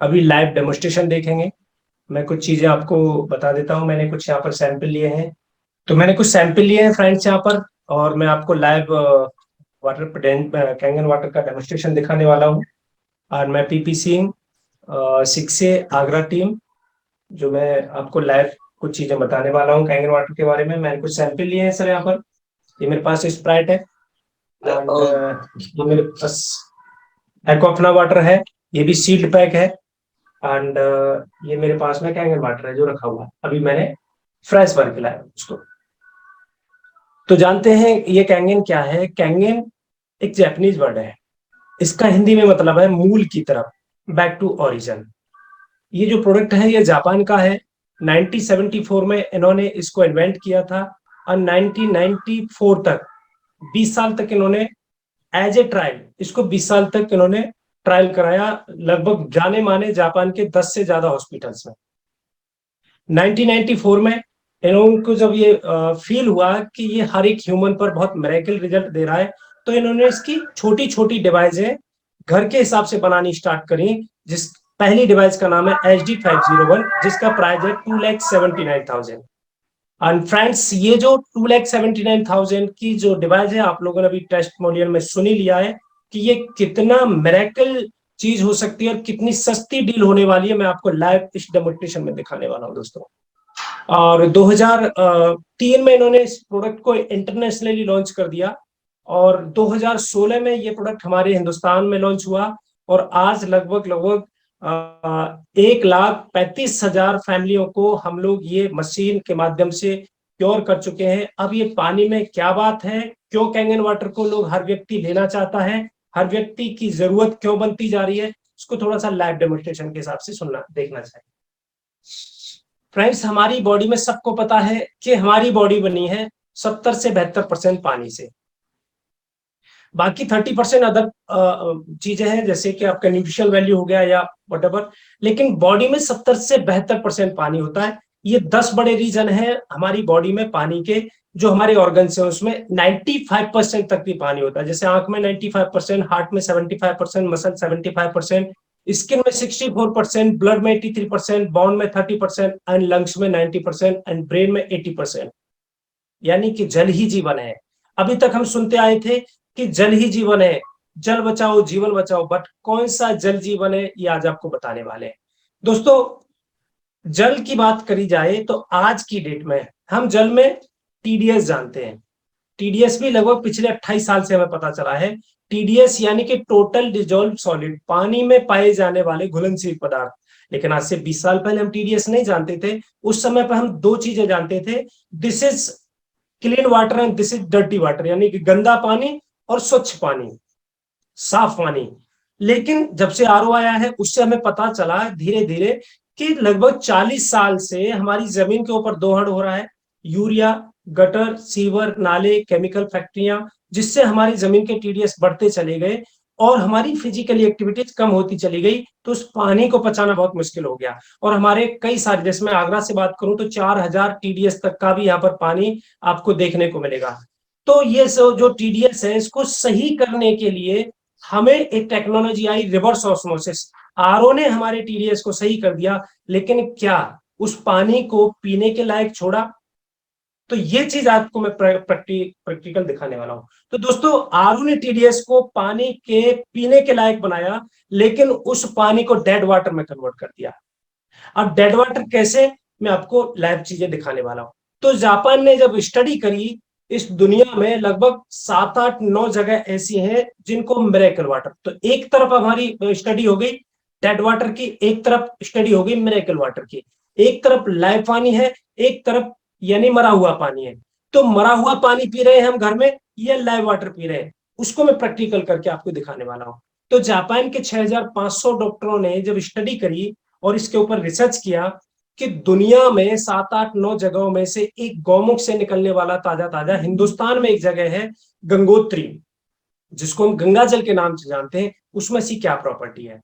अभी live demonstration देखेंगे। मैं कुछ चीजें आपको बता देता हूँ। मैंने कुछ यहाँ पर सैंपल लिए हैं। तो मैंने कुछ सैंपल लिए हैं फ्रेंड्स यहाँ पर, और मैं आपको लाइव वाटर कैंगन वाटर का डेमोस्ट्रेशन दिखाने वाला हूँ। और मैं पीपीसी 6 से आगरा टीम, जो मैं आपको लाइव कुछ चीजें बताने वाला हूँ कैंगन वाटर के बारे में। मैंने कुछ सैंपल लिए हैं सर यहाँ पर। ये मेरे पास स्प्राइट है, एंड ये मेरे पास एक्वाफना वाटर है, ये भी सील्ड पैक है। एंड ये मेरे पास में कैंगन वाटर है जो रखा हुआ है, अभी मैंने फ्रेश भर के लाया उसको। तो जानते हैं ये कैंगन क्या है। कैंगन एक जापानीज वर्ड है। इसका हिंदी में मतलब है मूल की तरफ, बैक टू ओरिजिन। ये जो प्रोडक्ट है ये जापान का है। 1974 में इन्होंने इसको इन्वेंट किया था, और 1994 तक 20 साल तक इन्होंने एज ए ट्रायल, इसको 20 साल तक इन्होंने ट्रायल कराया, लगभग जाने माने जापान के 10 से ज्यादा हॉस्पिटल्स में। 1994 में इन लोगों को जब ये फील हुआ कि ये हर एक ह्यूमन पर बहुत मेरेकल रिजल्ट दे रहा है, तो इन्होंने इसकी छोटी छोटी डिवाइसें घर के हिसाब से बनानी स्टार्ट करी। जिस पहली डिवाइस का नाम है HD501, जिसका प्राइस है 2,79,000। एंड फ्रेंड्स, ये जो 2,79,000 की जो डिवाइस है, आप लोगों ने अभी टेस्टिमोनियल में सुन ही लिया है कि ये कितना मेरेकल चीज हो सकती है और कितनी सस्ती डील होने वाली है। मैं आपको लाइव इस डेमोस्ट्रेशन में दिखाने वाला हूं दोस्तों। और 2003 में इन्होंने इस प्रोडक्ट को इंटरनेशनली लॉन्च कर दिया, और 2016 में ये प्रोडक्ट हमारे हिंदुस्तान में लॉन्च हुआ। और आज लगभग लगभग 1,35,000 फैमिलियों को हम लोग ये मशीन के माध्यम से क्योर कर चुके हैं। अब ये पानी में क्या बात है, क्यों कैंगन वाटर को लोग हर व्यक्ति लेना चाहता है, हर व्यक्ति की जरूरत क्यों बनती जा रही है, इसको थोड़ा सा लाइव डेमोस्ट्रेशन के हिसाब से सुनना देखना चाहिए। फ्रेंड्स, हमारी बॉडी में सबको पता है कि हमारी बॉडी बनी है 70 से 72% पानी से। बाकी 30% अदर चीजें हैं, जैसे कि आपका न्यूट्रिशनल वैल्यू हो गया या वट। लेकिन बॉडी में 70 से 72% पानी होता है। ये 10 बड़े रीजन है हमारी बॉडी में पानी के। जो हमारे ऑर्गन्स हैं उसमें 95% तक भी पानी होता है। जैसे आंख में 95%, हार्ट में 75%, मसल 75%, स्किन में 64%, ब्लड में 83%, बोन में 30%, एंड लंग्स में 90%, एंड ब्रेन में 80%। यानी कि जल ही जीवन है। अभी तक हम सुनते आए थे कि जल ही जीवन है, जल बचाओ जीवन बचाओ, बट कौन सा जल जीवन है ये आज आपको बताने वाले हैं दोस्तों। जल की बात करी जाए तो आज की डेट में हम जल में टीडीएस जानते हैं। टीडीएस भी लगभग पिछले 28 साल से हमें पता चला है। टीडीएस यानी कि टोटल डिजोल्व सॉलिड, पानी में पाए जाने वाले घुलनशील पदार्थ। लेकिन आज से 20 साल पहले हम टीडीएस नहीं जानते थे। उस समय पर हम दो चीजें जानते थे, this is clean water and this is dirty water, यानी कि गंदा पानी और स्वच्छ पानी, साफ पानी। लेकिन जब से आरओ आया है उससे हमें पता चला धीरे धीरे कि लगभग 40 साल से हमारी जमीन के ऊपर दोहन हो रहा है। यूरिया, गटर, सीवर, नाले, केमिकल फैक्ट्रियां, जिससे हमारी जमीन के टीडीएस बढ़ते चले गए और हमारी फिजिकली एक्टिविटीज कम होती चली गई। तो उस पानी को पचाना बहुत मुश्किल हो गया। और हमारे कई सारे, जैसे मैं आगरा से बात करूं तो 4,000 टीडीएस तक का भी यहाँ पर पानी आपको देखने को मिलेगा। तो ये जो टीडीएस है इसको सही करने के लिए हमें एक टेक्नोलॉजी आई, रिवर्स ऑस्मोसिस। आरओ ने हमारे टीडीएस को सही कर दिया, लेकिन क्या उस पानी को पीने के लायक छोड़ा? तो ये चीज आपको मैं प्रैक्टिकल दिखाने वाला हूं। तो दोस्तों, आरओ ने टीडीएस को पानी के पीने के लायक बनाया, लेकिन उस पानी को डेड वाटर में कन्वर्ट कर दिया। अब डेड वाटर कैसे, मैं आपको लाइव चीजें दिखाने वाला हूं। तो जापान ने जब स्टडी करी, इस दुनिया में लगभग 7-8-9 जगह ऐसी हैं जिनको मिरेकल वाटर, तो एक तरफ हमारी स्टडी हो गई डेड वाटर की, एक तरफ स्टडी हो गई मिरेकल वाटर की। एक तरफ लाइव पानी है, एक तरफ यानी मरा हुआ पानी है। तो मरा हुआ पानी पी रहे हैं हम घर में, या लाइव वाटर पी रहे हैं, उसको मैं प्रैक्टिकल करके आपको दिखाने वाला हूं। तो जापान के 6,500 डॉक्टरों ने जब स्टडी करी और इसके ऊपर रिसर्च किया कि दुनिया में 7-8-9 जगहों में से एक गौमुख से निकलने वाला ताजा ताजा, हिंदुस्तान में एक जगह है गंगोत्री, जिसको हम गंगा जल के नाम से जानते हैं, उसमें सी क्या प्रॉपर्टी है,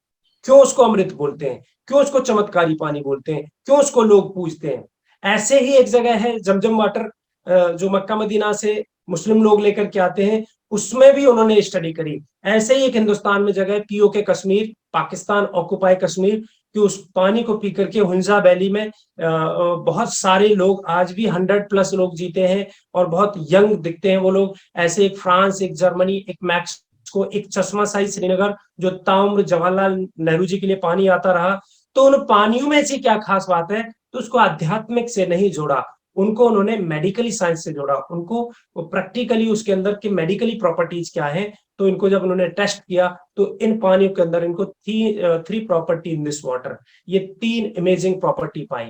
क्यों उसको अमृत बोलते हैं, क्यों उसको चमत्कारी पानी बोलते हैं, क्यों उसको लोग पूजते हैं। ऐसे ही एक जगह है जमजम वाटर, जो मक्का मदीना से मुस्लिम लोग लेकर के आते हैं, उसमें भी उन्होंने स्टडी करी। ऐसे ही एक हिंदुस्तान में जगह पीओके कश्मीर, पाकिस्तान ऑक्युपाई कश्मीर, कि उस पानी को पी करके हुंजा वैली में बहुत सारे लोग आज भी 100+ लोग जीते हैं और बहुत यंग दिखते हैं वो लोग। ऐसे एक फ्रांस, एक जर्मनी, एक मैक्सिको, एक चश्मा शाही श्रीनगर, जो ताउम्र जवाहरलाल नेहरू जी के लिए पानी आता रहा। तो उन पानियों में ऐसी क्या खास बात है, तो उसको आध्यात्मिक से नहीं जोड़ा, उनको उन्होंने मेडिकली साइंस से जोड़ा, उनको प्रैक्टिकली उसके अंदर की मेडिकली प्रॉपर्टीज क्या है। तो इनको जब उन्होंने टेस्ट किया तो इन पानियों के अंदर इनको three property in this water, ये 3 इमेजिंग प्रॉपर्टी पाई।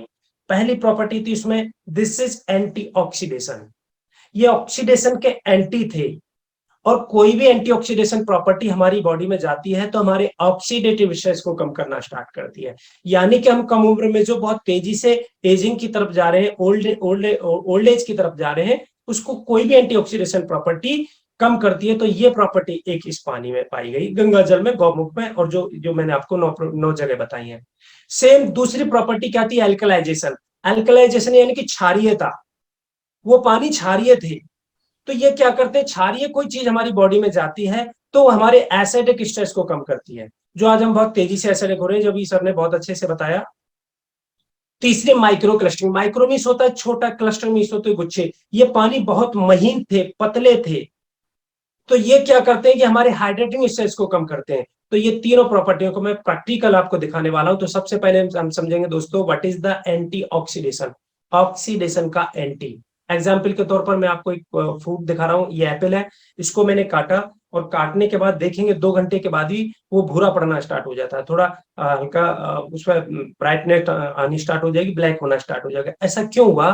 पहली प्रॉपर्टी थी उसमें, दिस इज एंटी ऑक्सीडेशन, ये ऑक्सीडेशन के एंटी थे। और कोई भी एंटीऑक्सीडेशन प्रॉपर्टी हमारी बॉडी में जाती है तो हमारे ऑक्सीडेटिव स्ट्रेस को कम करना स्टार्ट करती है। यानी कि हम कम उम्र में जो बहुत तेजी से एजिंग की तरफ जा रहे हैं, ओल्ड एज की तरफ जा रहे हैं, उसको कोई भी एंटीऑक्सीडेशन प्रॉपर्टी कम करती है। तो ये प्रॉपर्टी एक इस पानी में पाई गई, गंगा जल में, गौमुख में, और जो जो मैंने आपको 9 जगह बताई है। सेम दूसरी प्रॉपर्टी क्या थी, एल्कलाइजेशन। एल्कलाइजेशन यानी कि क्षारीयता, वो पानी क्षारीय थे। तो ये क्या करते हैं, क्षारीय कोई चीज हमारी बॉडी में जाती है तो हमारे एसिडिक स्ट्रेस को कम करती है, जो आज हम बहुत तेजी से एसिडिक हो रहे हैं, जो भी सर ने बहुत अच्छे से बताया। तीसरे माइक्रो क्लस्टरिंग, माइक्रो मीन्स होता है छोटा, क्लस्टर मीन्स होते हैं गुच्छे। ये पानी बहुत महीन थे, पतले थे, तो ये क्या करते हैं कि हमारे हाइड्रेटिंग स्ट्रेस को कम करते हैं। तो ये तीनों प्रॉपर्टियों को मैं प्रैक्टिकल आपको दिखाने वाला हूं। तो सबसे पहले हम समझेंगे दोस्तों, what is the anti oxidation, oxidation का एंटी। एग्जाम्पल के तौर पर मैं आपको एक फ्रूट दिखा रहा हूँ, ये एप्पल है, इसको मैंने काटा, और काटने के बाद देखेंगे 2 घंटे के बाद ही वो भूरा पड़ना स्टार्ट हो जाता है, थोड़ा हल्का उसमें ब्राइटनेस आनी स्टार्ट हो जाएगी, ब्लैक होना स्टार्ट हो जाएगा। ऐसा क्यों हुआ,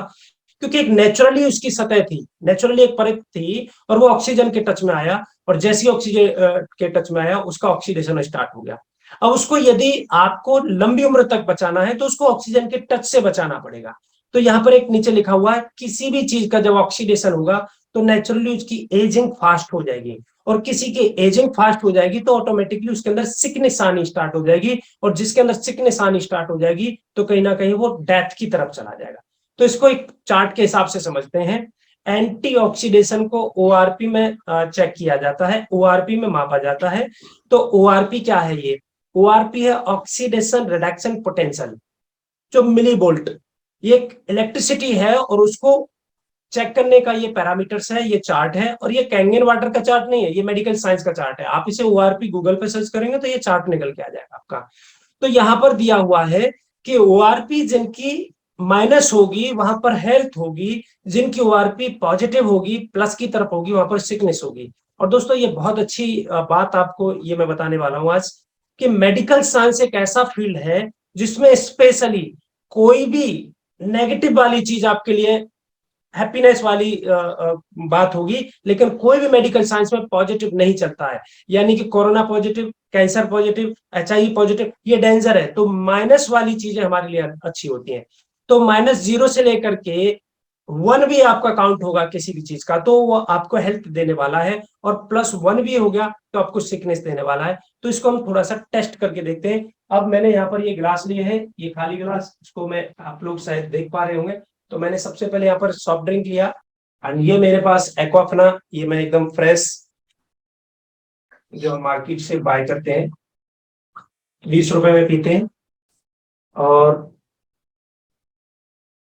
क्योंकि एक नेचुरली उसकी सतह थी, नेचुरली एक परत थी, और वो ऑक्सीजन के टच में आया, और जैसे ऑक्सीजन के टच में आया उसका ऑक्सीडेशन स्टार्ट हो गया। अब उसको यदि आपको लंबी उम्र तक बचाना है तो उसको ऑक्सीजन के टच से बचाना पड़ेगा। तो यहाँ पर एक नीचे लिखा हुआ है, किसी भी चीज का जब ऑक्सीडेशन होगा तो नेचुरली उसकी एजिंग फास्ट हो जाएगी, और किसी की एजिंग फास्ट हो जाएगी तो ऑटोमेटिकली उसके अंदर सिकनेस आनी स्टार्ट हो जाएगी, और जिसके अंदर सिकनेस आनी स्टार्ट हो जाएगी तो कहीं ना कहीं वो डेथ की तरफ चला जाएगा। तो इसको एक चार्ट के हिसाब से समझते हैं। एंटीऑक्सीडेशन को ओआरपी में चेक किया जाता है, ओआरपी में मापा जाता है। तो ओआरपी क्या है, ये ओआरपी है ऑक्सीडेशन रिडक्शन पोटेंशियल, जो मिली वोल्ट, ये एक इलेक्ट्रिसिटी है, और उसको चेक करने का ये पैरामीटर्स है, ये चार्ट है। और ये कैंगन वाटर का चार्ट नहीं है, ये मेडिकल साइंस का चार्ट है। आप इसे ओआरपी गूगल पे सर्च करेंगे तो ये चार्ट निकल के आ जाएगा आपका। तो यहां पर दिया हुआ है कि ओआरपी जिनकी माइनस होगी वहां पर हेल्थ होगी, जिनकी ओआरपी पॉजिटिव होगी, प्लस की तरफ होगी, वहां पर सिकनेस होगी। और दोस्तों ये बहुत अच्छी बात आपको ये मैं बताने वाला हूं आज, कि मेडिकल साइंस एक ऐसा फील्ड है जिसमें स्पेशली कोई भी नेगेटिव वाली चीज आपके लिए हैप्पीनेस वाली बात होगी, लेकिन कोई भी मेडिकल साइंस में पॉजिटिव नहीं चलता है। यानी कि corona positive, cancer positive, HIV positive, ये डेंजर है। तो माइनस वाली चीजें हमारे लिए अच्छी होती हैं। तो -0 से लेकर के 1 भी आपका काउंट होगा किसी भी चीज का तो वो आपको हेल्थ देने वाला है, और +1 भी हो गया तो आपको सिकनेस देने वाला है। तो इसको हम थोड़ा सा टेस्ट करके देखते हैं। अब मैंने यहाँ पर ये गिलास लिए है, ये खाली गिलास, इसको मैं, आप लोग शायद देख पा रहे होंगे। तो मैंने सबसे पहले यहाँ पर सॉफ्ट ड्रिंक लिया, और ये मेरे पास एक्वाफना, ये मैं एकदम फ्रेश जो हम मार्केट से बाय करते हैं, 20 रुपए में पीते हैं। और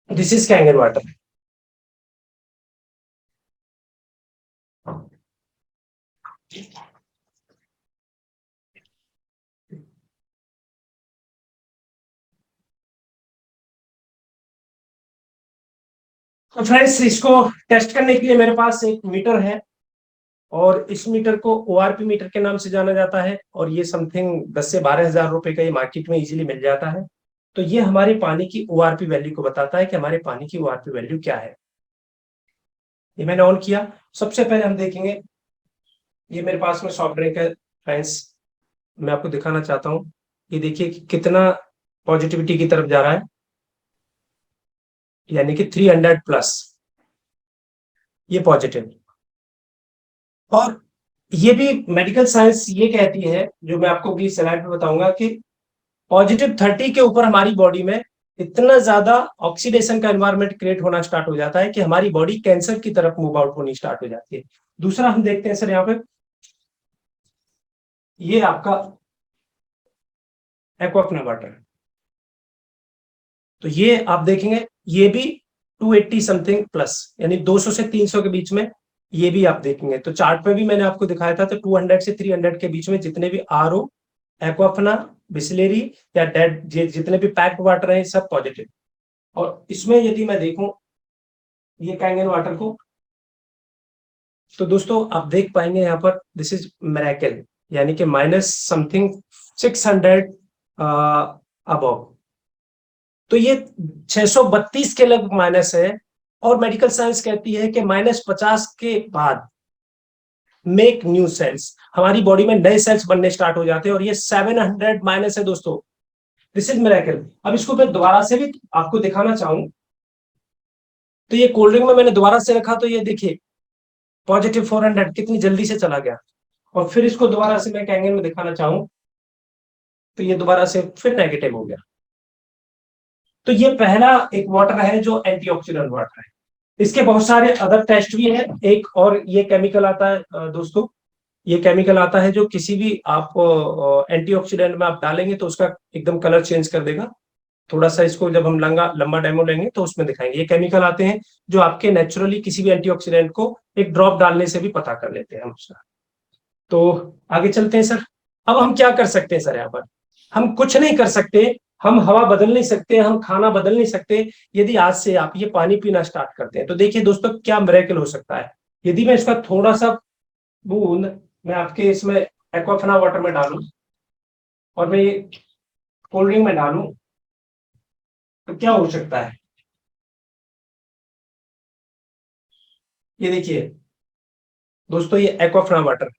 दिस इज कैंगन वाटर। तो फ्रेंड्स, इसको टेस्ट करने के लिए मेरे पास एक मीटर है, और इस मीटर को ओआरपी मीटर के नाम से जाना जाता है, और ये समथिंग 10 से 12 हजार रुपए का ये मार्केट में इजीली मिल जाता है। तो ये हमारे पानी की ओआरपी वैल्यू को बताता है कि हमारे पानी की ओआरपी वैल्यू क्या है। ये मैंने ऑन किया। सबसे पहले हम देखेंगे, ये मेरे पास में सॉफ्ट ड्रिंक है फ्रेंड्स, मैं आपको दिखाना चाहता हूँ। ये देखिए कि कितना पॉजिटिविटी की तरफ जा रहा है, यानी कि 300+, ये पॉजिटिव। और ये भी मेडिकल साइंस ये कहती है, जो मैं आपको अगली स्लाइड में बताऊंगा, कि +30 के ऊपर हमारी बॉडी में इतना ज्यादा ऑक्सीडेशन का एनवायरनमेंट क्रिएट होना स्टार्ट हो जाता है कि हमारी बॉडी कैंसर की तरफ मूव आउट होनी स्टार्ट हो जाती है। दूसरा हम देखते हैं सर, यहाँ पे ये आपका एक्वाफना वाटर, तो ये आप देखेंगे ये भी 280 समथिंग प्लस, यानी 200 से 300 के बीच में ये भी आप देखेंगे। तो चार्ट पे भी मैंने आपको दिखाया था, तो 200 से 300 के बीच में जितने भी आरओ, एक्वाफना, बिस्लेरी या डेड जितने भी पैक्ड वाटर है सब पॉजिटिव। और इसमें यदि मैं देखूं ये कैंगन वाटर को, तो दोस्तों आप देख पाएंगे यहाँ पर दिस इज मिरेकल, यानी कि माइनस समथिंग 600 अबव। तो ये 632 के लगभग माइनस है। और मेडिकल साइंस कहती है कि -50 के बाद मेक न्यू सेल्स, हमारी बॉडी में नए सेल्स बनने स्टार्ट हो जाते हैं, और ये 700 माइनस है दोस्तों। This is miracle. अब इसको मैं दोबारा से भी आपको दिखाना चाहूं, तो ये कोल्ड ड्रिंक में मैंने दोबारा से रखा, तो ये देखिए पॉजिटिव 400 कितनी जल्दी से चला गया। और फिर इसको दोबारा से मैं कैंगन में दिखाना चाहूं, तो ये दोबारा से फिर नेगेटिव हो गया। तो ये पहला एक वाटर है जो एंटीऑक्सीडेंट वाटर है। इसके बहुत सारे अदर टेस्ट भी हैं। एक और ये केमिकल आता है दोस्तों, ये केमिकल आता है जो किसी भी आप एंटीऑक्सीडेंट में आप डालेंगे तो उसका एकदम कलर चेंज कर देगा। थोड़ा सा इसको जब हम लंबा डेमो लेंगे तो उसमें दिखाएंगे। ये केमिकल आते हैं जो आपके नेचुरली किसी भी एंटीऑक्सीडेंट को एक ड्रॉप डालने से भी पता कर लेते हैं हम उसका। तो आगे चलते हैं सर। अब हम क्या कर सकते हैं सर? यहाँ पर हम कुछ नहीं कर सकते, हम हवा बदल नहीं सकते, हम खाना बदल नहीं सकते। यदि आज से आप ये पानी पीना स्टार्ट करते हैं तो देखिए दोस्तों क्या मिरेकल हो सकता है। यदि मैं इसका थोड़ा सा बूंद मैं आपके इसमें एक्वाफना वाटर में डालूं और मैं ये कोल्ड ड्रिंक में डालूं, तो क्या हो सकता है? ये देखिए दोस्तों, ये एक्वाफना वाटर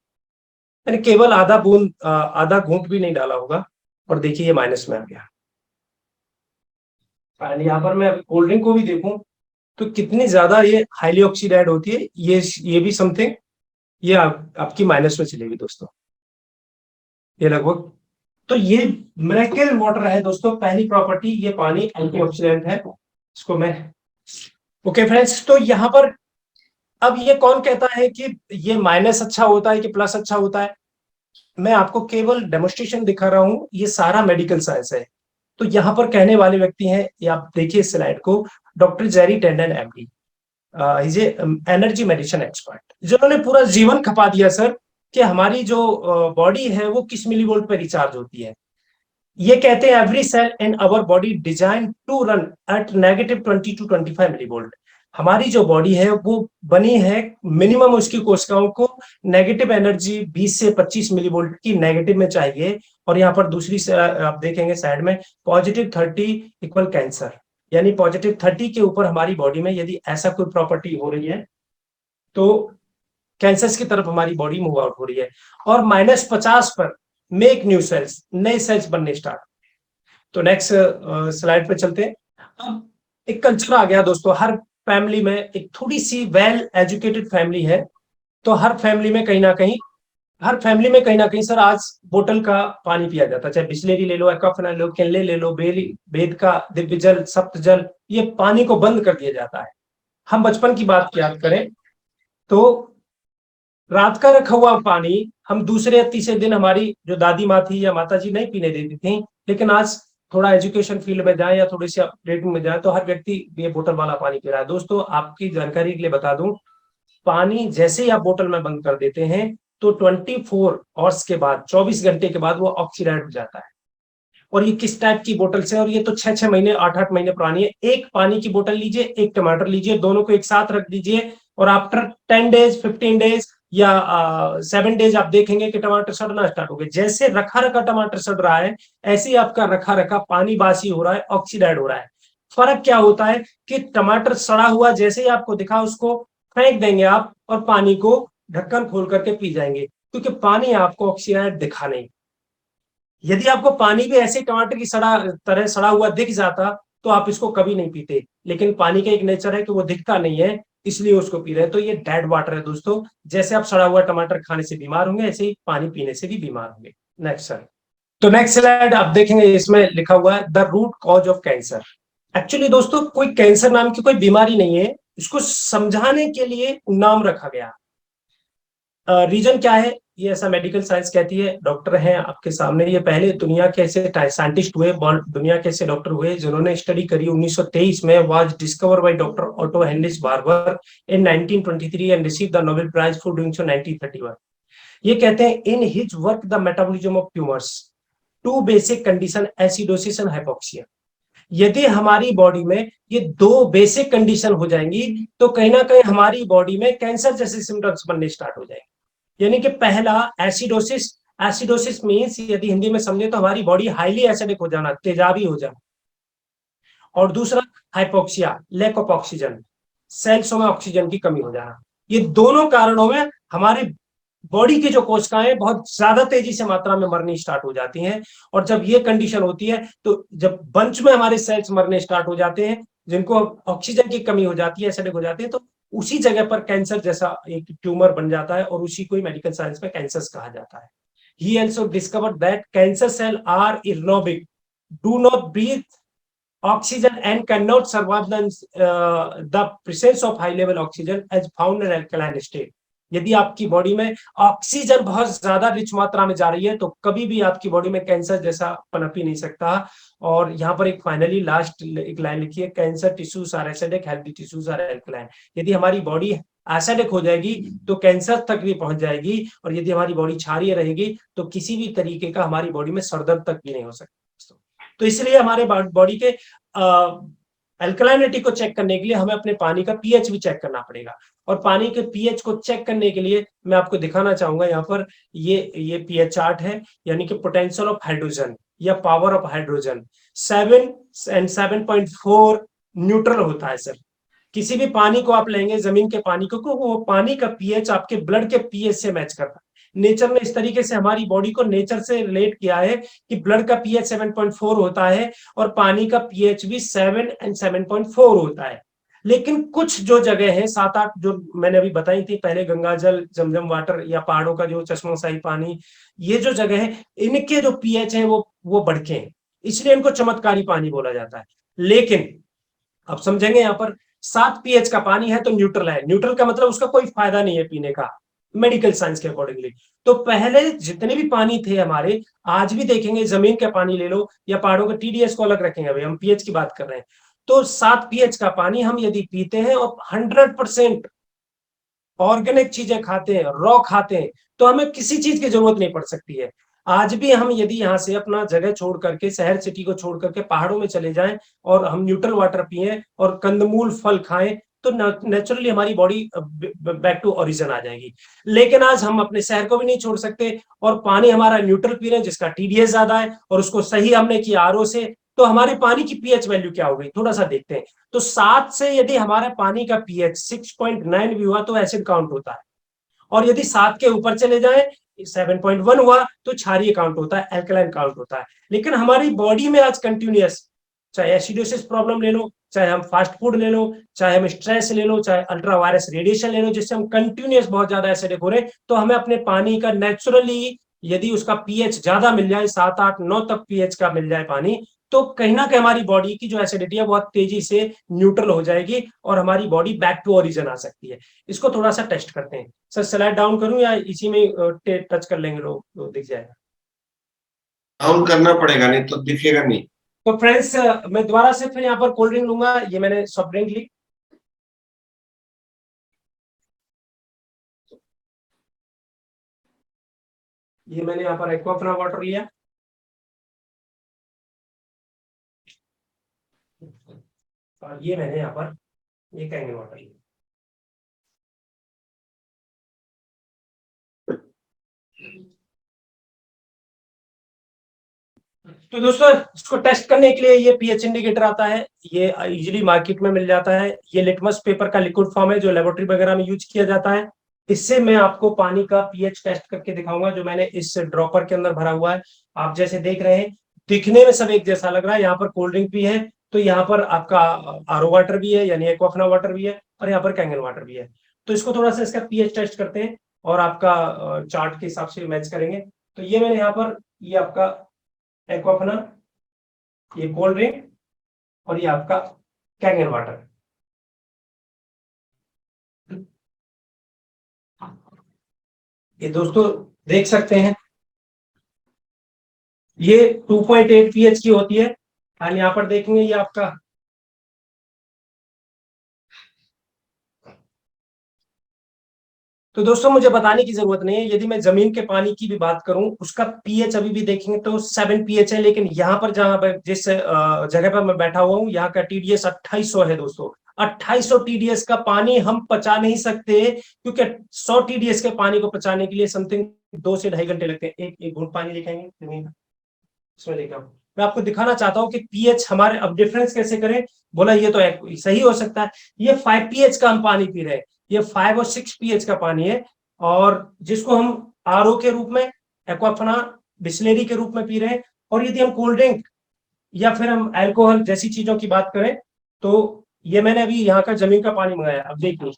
मैंने केवल आधा बूंद आधा घूंट भी नहीं डाला होगा, और देखिए ये माइनस में आ गया। यहाँ पर मैं कोल्ड ड्रिंक को भी देखूं तो कितनी ज्यादा ये हाईली ऑक्सीडाइड होती है। ये भी समथिंग ये आपकी माइनस में चलेगी दोस्तों, ये लगभग। तो ये मिरेकल वाटर है दोस्तों। पहली प्रॉपर्टी, ये पानी एंटीऑक्सीडेंट है। इसको मैं ओके फ्रेंड्स, तो यहाँ पर अब ये कौन कहता है कि ये माइनस अच्छा होता है कि प्लस अच्छा होता है? मैं आपको केवल डेमोस्ट्रेशन दिखा रहा हूं, ये सारा मेडिकल साइंस है। तो यहाँ पर कहने वाले व्यक्ति हैं, ये आप देखिए इस स्लाइड को, doctor Jerry tendon MD, is energy medicine expert, जिन्होंने पूरा जीवन खपा दिया सर कि हमारी जो बॉडी है वो किस मिलीवोल्ट पे रिचार्ज होती है। ये कहते हैं every cell in our body design to run at -20 to 25 millivolt. हमारी जो बॉडी है वो बनी है, मिनिमम उसकी कोशिकाओं को नेगेटिव एनर्जी 20 से 25 मिलीवोल्ट की नेगेटिव में चाहिए। और यहाँ पर दूसरी आप देखेंगे साइड में +30 इक्वल कैंसर, यानी +30 के ऊपर हमारी बॉडी में यदि ऐसा कोई प्रॉपर्टी हो रही है तो कैंसर की तरफ हमारी बॉडी मूव आउट हो रही है। और -50 पर मेक न्यू सेल्स, नए सेल्स बनने स्टार्ट। तो नेक्स्ट स्लाइड पे चलते हैं। अब एक कल्चर आ गया दोस्तों, हर फैमिली में एक थोड़ी सी वेल एजुकेटेड फैमिली है, तो हर फैमिली में कहीं ना कहीं सर आज बोतल का पानी पिया जाता है। चाहे बिस्लेरी ले लो, एक्वाफना ले लो, किनले ले लो, बेद का दिव्य जल, सप्त जल, ये पानी को बंद कर दिया जाता है। हम बचपन की बात याद करें तो रात का रखा हुआ पानी हम दूसरे या तीसरे दिन हमारी जो दादी माँ थी या माता जी नहीं पीने देती थी। लेकिन आज थोड़ा एजुकेशन फील्ड में जाए या थोड़ी सी अपडेट में जाए तो हर व्यक्ति ये बोतल वाला पानी पी रहा है। दोस्तों आपकी जानकारी के लिए बता दूं, पानी जैसे ही आप बोतल में बंद कर देते हैं तो 24 आवर्स के बाद, 24 घंटे के बाद वो ऑक्सीडाइज हो जाता है। और ये किस टाइप की बोतल से, और ये तो 6-6 महीने 8-8 महीने पुरानी है। एक पानी की बोतल लीजिए, एक टमाटर लीजिए, दोनों को एक साथ रख दीजिए, और आफ्टर 10 डेज, 15 डेज या 7 डेज आप देखेंगे कि टमाटर सड़ना स्टार्ट हो गए। जैसे रखा रखा टमाटर सड़ रहा है, ऐसे ही आपका रखा रखा पानी बासी हो रहा है, ऑक्सीडाइड हो रहा है। फर्क क्या होता है कि टमाटर सड़ा हुआ जैसे ही आपको दिखा उसको फेंक देंगे आप, और पानी को ढक्कन खोल करके पी जाएंगे, क्योंकि पानी आपको ऑक्सीडाइड दिखा नहीं। यदि आपको पानी भी ऐसे टमाटर की तरह सड़ा हुआ दिख जाता तो आप इसको कभी नहीं पीते। लेकिन पानी का एक नेचर है कि वो दिखता नहीं है, इसलिए उसको पी रहे हैं। तो ये डेड वाटर है दोस्तों। जैसे आप सड़ा हुआ टमाटर खाने से बीमार होंगे, ऐसे ही पानी पीने से भी बीमार होंगे। Next sir. तो नेक्स्ट स्लाइड आप देखेंगे, इसमें लिखा हुआ है the root cause of cancer. Actually दोस्तों कोई कैंसर नाम की कोई बीमारी नहीं है, इसको समझाने के लिए नाम रखा गया। रीजन क्या है, ये ऐसा मेडिकल साइंस कहती है। डॉक्टर हैं आपके सामने, ये पहले दुनिया के ऐसे साइंटिस्ट हुए, दुनिया के ऐसे डॉक्टर हुए जिन्होंने स्टडी करी 1923 में, was discover by doctor Otto Heinrich Barber in 1923 and receive the Nobel prize for doing so 1931। ये कहते हैं in his work the metabolism of tumours, two basic condition acidosis and hypoxia. यदि हमारी body में ये दो बेसिक कंडीशन हो जाएंगी तो कहीं ना कहीं हमारी बॉडी में कैंसर जैसे सिम्टम्स बनने स्टार्ट हो जाएंगे। यानी कि पहला एसिडोसिस, एसिडोसिस मींस यदि हिंदी में समझे तो हमारी बॉडी हाईली एसिडिक हो जाना, तेजाबी हो जाना। और दूसरा हाइपोक्सिया, लैक ऑफ ऑक्सीजन, सेल्सों में ऑक्सीजन की कमी हो जाना। ये दोनों कारणों में हमारी बॉडी की जो कोशिकाएं बहुत ज्यादा तेजी से मात्रा में मरनी स्टार्ट हो जाती हैं। और जब ये कंडीशन होती है तो जब बंच में हमारे सेल्स मरने स्टार्ट हो जाते हैं, जिनको ऑक्सीजन की कमी हो जाती है, एसिडिक हो जाते हैं, तो उसी जगह पर कैंसर जैसा एक ट्यूमर बन जाता है और उसी को मेडिकल साइंस में कैंसर कहा जाता है। He also discovered that cancer cells are aerobic, do not breathe oxygen and cannot survive the presence of high level oxygen as found in alkaline state। यदि आपकी बॉडी में ऑक्सीजन बहुत ज्यादा rich मात्रा में जा रही है तो कभी भी आपकी बॉडी में कैंसर जैसा पनप ही नहीं सकता। और यहाँ पर एक फाइनली लास्ट एक लाइन लिखी है, cancer tissues are acidic, healthy tissues are alkaline. यदि हमारी बॉडी एसिडिक हो जाएगी तो कैंसर तक भी पहुंच जाएगी, और यदि हमारी बॉडी क्षारीय रहेगी तो किसी भी तरीके का हमारी बॉडी में सरदर्द तक भी नहीं हो सकता। तो इसलिए हमारे बॉडी के अल्कलाइनिटी को चेक करने के लिए हमें अपने पानी का पीएच भी चेक करना पड़ेगा। और पानी के पीएच को चेक करने के लिए मैं आपको दिखाना चाहूंगा यहाँ पर, ये पीएच चार्ट है, यानी कि पोटेंशियल ऑफ हाइड्रोजन या power of hydrogen 7 and 7.4 neutral होता है सर। किसी भी पानी को आप लेंगे, जमीन के पानी को, वो पानी का पीएच आपके ब्लड के पीएच से मैच करता है। नेचर ने इस तरीके से हमारी बॉडी को नेचर से रिलेट किया है कि ब्लड का पीएच 7.4 होता है और पानी का पीएच भी 7 एंड 7.4 होता है। लेकिन कुछ जो जगह है 7-8 जो मैंने अभी बताई थी पहले, गंगा जल, जमजम वाटर या पहाड़ों का जो चश्मोशाही पानी, ये जो जगह है इनके जो पीएच है वो बढ़के हैं, इसलिए इनको चमत्कारी पानी बोला जाता है। लेकिन अब समझेंगे यहाँ पर, 7 पीएच का पानी है तो न्यूट्रल है। न्यूट्रल का मतलब उसका कोई फायदा नहीं है पीने का मेडिकल साइंस के अकॉर्डिंगली। तो पहले जितने भी पानी थे हमारे, आज भी देखेंगे, जमीन का पानी ले लो या पहाड़ों का, टीडीएस को अलग रखेंगे, अभी हम पीएच की बात कर रहे हैं। तो 7 पीएच का पानी हम यदि पीते हैं और 100% ऑर्गेनिक चीजें खाते हैं, रॉ खाते हैं, तो हमें किसी चीज की जरूरत नहीं पड़ सकती है। आज भी हम यदि यहाँ से अपना जगह छोड़ करके, शहर सिटी को छोड़ करके पहाड़ों में चले जाएं और हम न्यूट्रल वाटर पिए और कंदमूल फल खाएं तो नेचुरली हमारी बॉडी बैक टू ओरिजिन आ जाएगी। लेकिन आज हम अपने शहर को भी नहीं छोड़ सकते और पानी हमारा न्यूट्रल पी रहे हैं जिसका टीडीएस ज्यादा है, और उसको सही हमने किया आरओ से, तो हमारे पानी की पीएच वैल्यू क्या हो गई थोड़ा सा देखते हैं। तो 7 से यदि हमारे पानी का पीएच 6.9 भी हुआ तो एसिड काउंट होता है, और यदि 7 के ऊपर चले जाए, 7.1 हुआ तो क्षारीय काउंट होता है, एल्कलाइन काउंट होता है। लेकिन हमारी बॉडी में आज कंटिन्यूअस, चाहे एसिडोसिस प्रॉब्लम ले लो, चाहे हम फास्ट फूड ले लो, चाहे हम स्ट्रेस ले लो, चाहे अल्ट्रा वायरस रेडिएशन ले लो, जिससे हम कंटिन्यूअस बहुत ज्यादा एसिडिक हो रहे हैं, तो हमें अपने पानी का नेचुरली यदि उसका पीएच ज्यादा मिल जाए, 7-8-9 तक पीएच का मिल जाए पानी, तो कहीं ना कहीं हमारी बॉडी की जो एसिडिटी है बहुत तेजी से न्यूट्रल हो जाएगी और हमारी बॉडी बैक टू ओरिजिन आ सकती है। इसको थोड़ा सा टेस्ट करते हैं सर। स्लाइड डाउन करूं या इसी में टच कर लेंगे, तो दिख जाएगा। डाउन करना पड़ेगा, नहीं तो दिखेगा नहीं। तो फ्रेंड्स, मैं दोबारा से फिर यहाँ पर कोल्ड ड्रिंक लूंगा। ये मैंने सॉफ्ट ड्रिंक ली, ये मैंने यहाँ पर एक्वाफना वाटर लिया, और ये मैंने यहाँ पर ये कैंगन वाटर लिया। तो दोस्तों, इसको टेस्ट करने के लिए ये पीएच इंडिकेटर आता है, ये इजीली मार्केट में मिल जाता है। ये लिटमस पेपर का लिक्विड फॉर्म है जो लेबोरेटरी वगैरह में यूज किया जाता है। इससे मैं आपको पानी का पीएच टेस्ट करके दिखाऊंगा, जो मैंने इस ड्रॉपर के अंदर भरा हुआ है। आप जैसे देख रहे हैं, दिखने में सब एक जैसा लग रहा है। यहाँ पर कोल्ड ड्रिंक भी है, तो यहाँ पर आपका आरओ वाटर भी है, यानी एक्वाफना वाटर भी है, और यहाँ पर कैंगन वाटर भी है। तो इसको थोड़ा सा इसका पीएच टेस्ट करते हैं और आपका चार्ट के हिसाब से मैच करेंगे। तो ये मैंने यहाँ पर, ये आपका एक्वाफना, ये कोल्ड ड्रिंक, और ये आपका कैंगन वाटर। ये दोस्तों देख सकते हैं, ये 2.8 pH की होती है। एंड यहाँ पर देखेंगे ये आपका तो दोस्तों मुझे बताने की जरूरत नहीं है, यदि मैं जमीन के पानी की भी बात करूं उसका पीएच अभी भी देखेंगे तो 7 पीएच है, लेकिन यहाँ पर जहां पर जिस जगह पर मैं बैठा हुआ हूँ यहाँ का टीडीएस 2800 है दोस्तों। 2800 टीडीएस का पानी हम पचा नहीं सकते, क्योंकि 100 टीडीएस के पानी को पचाने के लिए समथिंग 2 से ढाई घंटे लगते हैं। एक घूंट पानी दिखाएंगे जमीन का, इसमें देखा मैं आपको दिखाना चाहता हूँ कि पीएच हमारे, अब डिफरेंस कैसे करें। बोला ये तो सही हो सकता है, ये 5 पीएच का हम पानी पी रहे हैं, ये 5 और 6 पीएच का पानी है, और जिसको हम आरओ के रूप में, एक्वाफना, बिस्लेरी के रूप में पी रहे हैं। और यदि हम कोल्ड ड्रिंक या फिर हम अल्कोहल जैसी चीजों की बात करें तो ये मैंने अभी यहाँ का जमीन का पानी मंगाया। अब देखिए,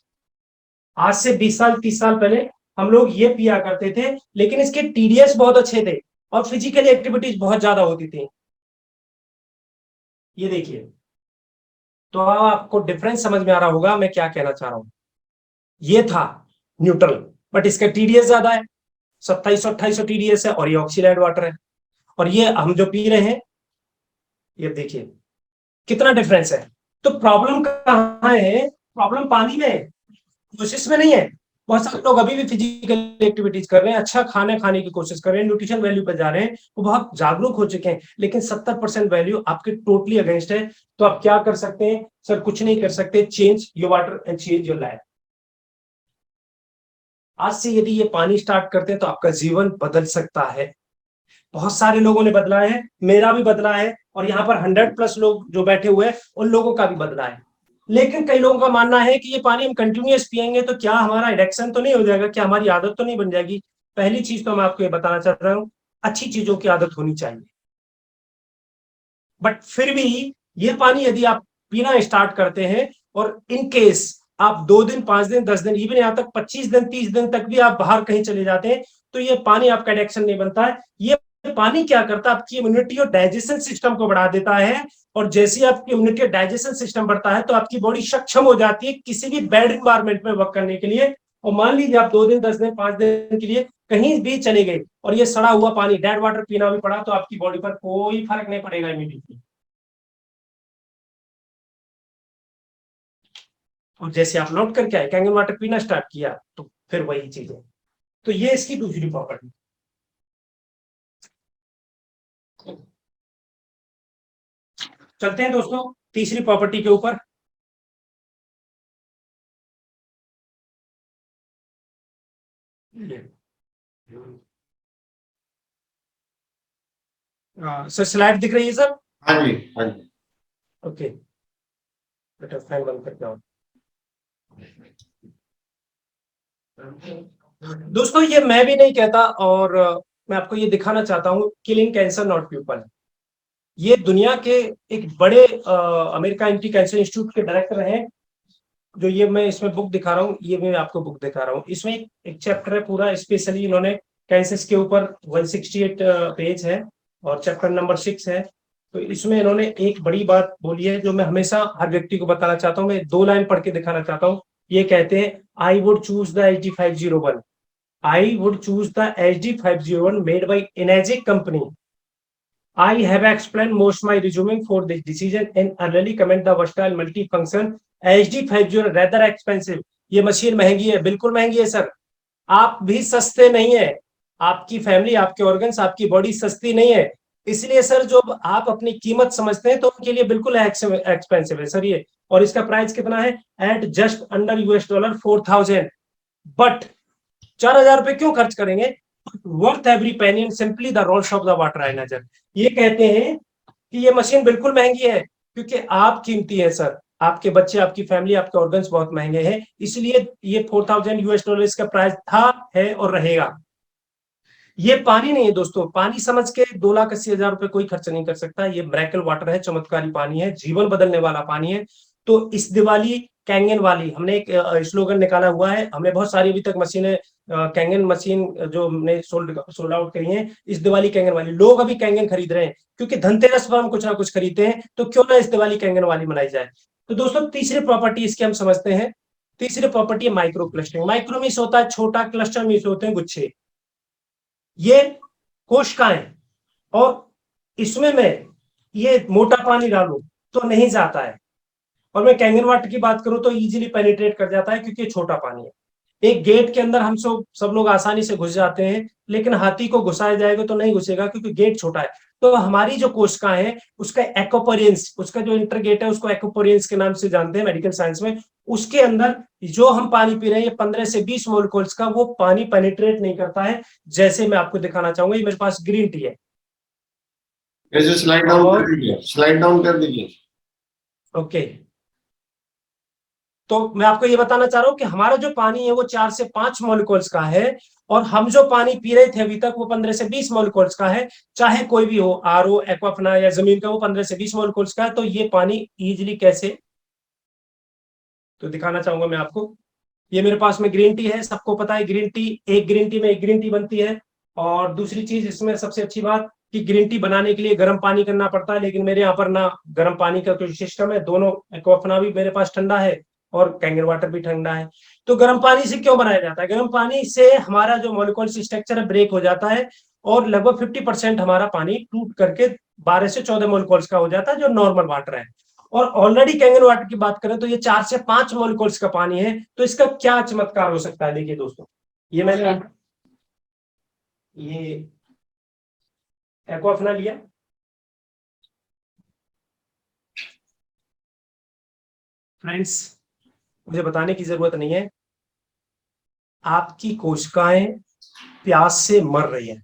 आज से 20 साल 30 साल पहले हम लोग ये पिया करते थे, लेकिन इसके टीडीएस बहुत अच्छे थे और फिजिकल एक्टिविटीज बहुत ज्यादा होती थी। ये देखिए, तो आपको डिफरेंस समझ में आ रहा होगा मैं क्या कहना चाह रहा हूं। ये था न्यूट्रल, बट इसका टीडीएस ज्यादा है, 2700-2800 टीडीएस है, और ये ऑक्सीडाइड वाटर है। और ये हम जो पी रहे हैं, ये देखिए कितना डिफरेंस है। तो प्रॉब्लम कहाँ है? प्रॉब्लम पानी में है, कोशिश में नहीं है। बहुत सारे लोग अभी भी फिजिकल एक्टिविटीज कर रहे हैं, अच्छा खाना खाने की कोशिश कर रहे हैं, न्यूट्रिशन वैल्यू पर जा रहे हैं, वो बहुत जागरूक हो चुके हैं, लेकिन 70% वैल्यू आपके टोटली अगेंस्ट है। तो आप क्या कर सकते हैं? सर कुछ नहीं कर सकते, change your water and change your life. आज से यदि ये पानी स्टार्ट करते हैं तो आपका जीवन बदल सकता है। बहुत सारे लोगों ने बदला है, मेरा भी बदला है, और यहाँ पर 100+ लोग जो बैठे हुए हैं उन लोगों का भी बदला है। लेकिन कई लोगों का मानना है कि ये पानी हम कंटिन्यूअस पियेंगे तो क्या हमारा एडिक्शन तो नहीं हो जाएगा, क्या हमारी आदत तो नहीं बन जाएगी? पहली चीज तो मैं आपको ये बताना चाह रहा हूँ, अच्छी चीजों की आदत होनी चाहिए। बट फिर भी ये पानी यदि आप पीना स्टार्ट करते हैं, और इन केस आप 2 दिन 5 दिन 10 दिन, इवन यहाँ तक 25 दिन 30 दिन तक भी आप बाहर कहीं चले जाते हैं, तो ये पानी आपका एडिक्शन नहीं बनता है। ये पानी क्या करता है? आपकी इम्यूनिटी और डाइजेशन सिस्टम को बढ़ा देता है, और जैसे ही आपकी इम्यूनिटी और डाइजेशन सिस्टम बढ़ता है तो आपकी बॉडी सक्षम हो जाती है किसी भी बैड इन्वायरमेंट में वर्क करने के लिए। और मान लीजिए आप 2 दिन 10 दिन 5 दिन के लिए कहीं भी चले गए और ये सड़ा हुआ पानी, डेड वाटर पीना भी पड़ा, तो आपकी बॉडी पर कोई फर्क नहीं पड़ेगा इमीडिएटली। और जैसे आप लौट करके आए, कैंगन वाटर पीना स्टार्ट किया, तो फिर वही चीज है। तो ये इसकी दूसरी प्रॉपर्टी। चलते हैं दोस्तों तीसरी प्रॉपर्टी के ऊपर। सर स्लाइड दिख रही है सर? हाँ जी, हाँ जी। ओके, बेटा फैन बंद करके आओ। दोस्तों ये मैं भी नहीं कहता, और मैं आपको ये दिखाना चाहता हूँ, किलिंग कैंसर नॉट पीपल। ये दुनिया के एक बड़े अमेरिका एंटी कैंसर इंस्टीट्यूट के डायरेक्टर हैं, जो ये मैं इसमें बुक दिखा रहा हूँ, ये मैं आपको बुक दिखा रहा हूँ। इसमें एक चैप्टर है पूरा स्पेशली इन्होंने कैंसर के ऊपर, 168 पेज है, और चैप्टर नंबर 6 है। तो इसमें इन्होंने एक बड़ी बात बोली है जो मैं हमेशा हर व्यक्ति को बताना चाहता हूँ। मैं 2 लाइन पढ़ के दिखाना चाहता हूँ। ये कहते हैं, I would choose the HD501, I would choose the HD501 made by Enagic company. I have explained most my reasoning for this decision and early comment the versatile multifunction HD50 rather expensive. ये machine महंगी है, बिल्कुल महंगी है sir. आप भी सस्ते नहीं है, आपकी फैमिली, आपके ऑर्गन्स, आपकी बॉडी सस्ती नहीं है। इसलिए सर जो आप अपनी कीमत समझते हैं तो उनके लिए बिल्कुल एक्सपेंसिव है सर ये। और इसका प्राइस कितना है? Eight just under $4,000। बट 4,000 रुपए क्यों खर्च करेंगे? Worth every penny and simply the roles of the water analyser. ये कहते हैं कि ये मशीन बिल्कुल महंगी है क्योंकि आप कीमती है सर, आपके बच्चे, आपकी फैमिली, आपके ऑर्गन्स बहुत महंगे हैं, इसलिए ये $4,000 इसका प्राइस था, है और रहेगा। ये पानी नहीं है दोस्तों, पानी समझ के 2,80,000 रुपए कोई खर्च नहीं कर सकता। ये मिरेकल वाटर है, चमत्कारी पानी है, जीवन बदलने वाला पानी है। तो इस दिवाली कैंगन वाली हमने एक स्लोगन निकाला हुआ है। हमने बहुत सारी अभी तक मशीनें, कैंगन मशीन जो हमने सोल्ड आउट करी है, इस दिवाली कैंगन वाली। लोग अभी कैंगन खरीद रहे हैं क्योंकि धनतेरस पर हम कुछ ना कुछ खरीदते हैं, तो क्यों ना इस दिवाली कैंगन वाली मनाई जाए। तो दोस्तों तीसरी प्रॉपर्टी इसकी हम समझते हैं। तीसरी प्रॉपर्टी है माइक्रो क्लस्टरिंग। माइक्रो मीन्स होता है छोटा, क्लस्टर मीन्स होते हैं गुच्छे। ये कोशिकाएं, और इसमें मैं ये मोटा पानी डालूं तो नहीं जाता है, और मैं कैंगन वाटर की बात करूं तो इजीली पेनिट्रेट कर जाता है क्योंकि ये छोटा पानी है। एक गेट के अंदर हम सब लोग आसानी से घुस जाते हैं, लेकिन हाथी को घुसाया जाएगा तो नहीं घुसेगा क्योंकि गेट छोटा है। तो हमारी जो कोशिकाएं है उसका एक्वापोरियंस, उसका जो इंटरगेट है उसको एक्वापोरियंस के नाम से जानते हैं मेडिकल साइंस में। उसके अंदर जो हम पानी पी रहे हैं ये 15 से 20 मोलिक्यूल्स का वो पानी पेनिट्रेट नहीं करता है। जैसे मैं आपको दिखाना चाहूंगा, ये मेरे पास ग्रीन टी है, ऐसे स्लाइड डाउन कर दीजिए, स्लाइड डाउन कर दीजिए। ओके। तो मैं आपको ये बताना चाह रहा हूं कि हमारा जो पानी है वो 4 से 5 मॉलिक्यूल्स का है, और हम जो पानी पी रहे थे अभी तक वो 15 से 20 मॉलिक्यूल्स का है। चाहे कोई भी हो, आरओ, एक्वाफना या जमीन का, वो 15 से 20 मॉलिक्यूल्स का है। तो ये पानी इजीली कैसे, तो दिखाना चाहूंगा मैं आपको। ये मेरे पास में ग्रीन टी है, सबको पता है ग्रीन टी, एक ग्रीन टी में एक ग्रीन टी बनती है। और दूसरी चीज इसमें सबसे अच्छी बात कि ग्रीन टी बनाने के लिए गर्म पानी करना पड़ता है, लेकिन मेरे यहाँ पर ना गर्म पानी का कोई सिस्टम है। दोनों, एक्वाफना भी मेरे पास ठंडा है और कैंगन वाटर भी ठंडा है। तो गर्म पानी से क्यों बनाया जाता है? गर्म पानी से हमारा जो मॉलिक्यूल स्ट्रक्चर है ब्रेक हो जाता है, और लगभग 50% हमारा पानी टूट करके 12 से 14 मॉलिक्यूल्स का हो जाता है, जो नॉर्मल वाटर है। और ऑलरेडी कैंगन वाटर की बात करें तो ये 4 से 5 मॉलिक्यूल्स का पानी है। तो इसका क्या चमत्कार हो सकता है? देखिए दोस्तों, ये मैंने ये एक्वाफना लिया, फ्रेंड्स मुझे बताने की जरूरत नहीं है, आपकी कोशिकाएं प्यास से मर रही है।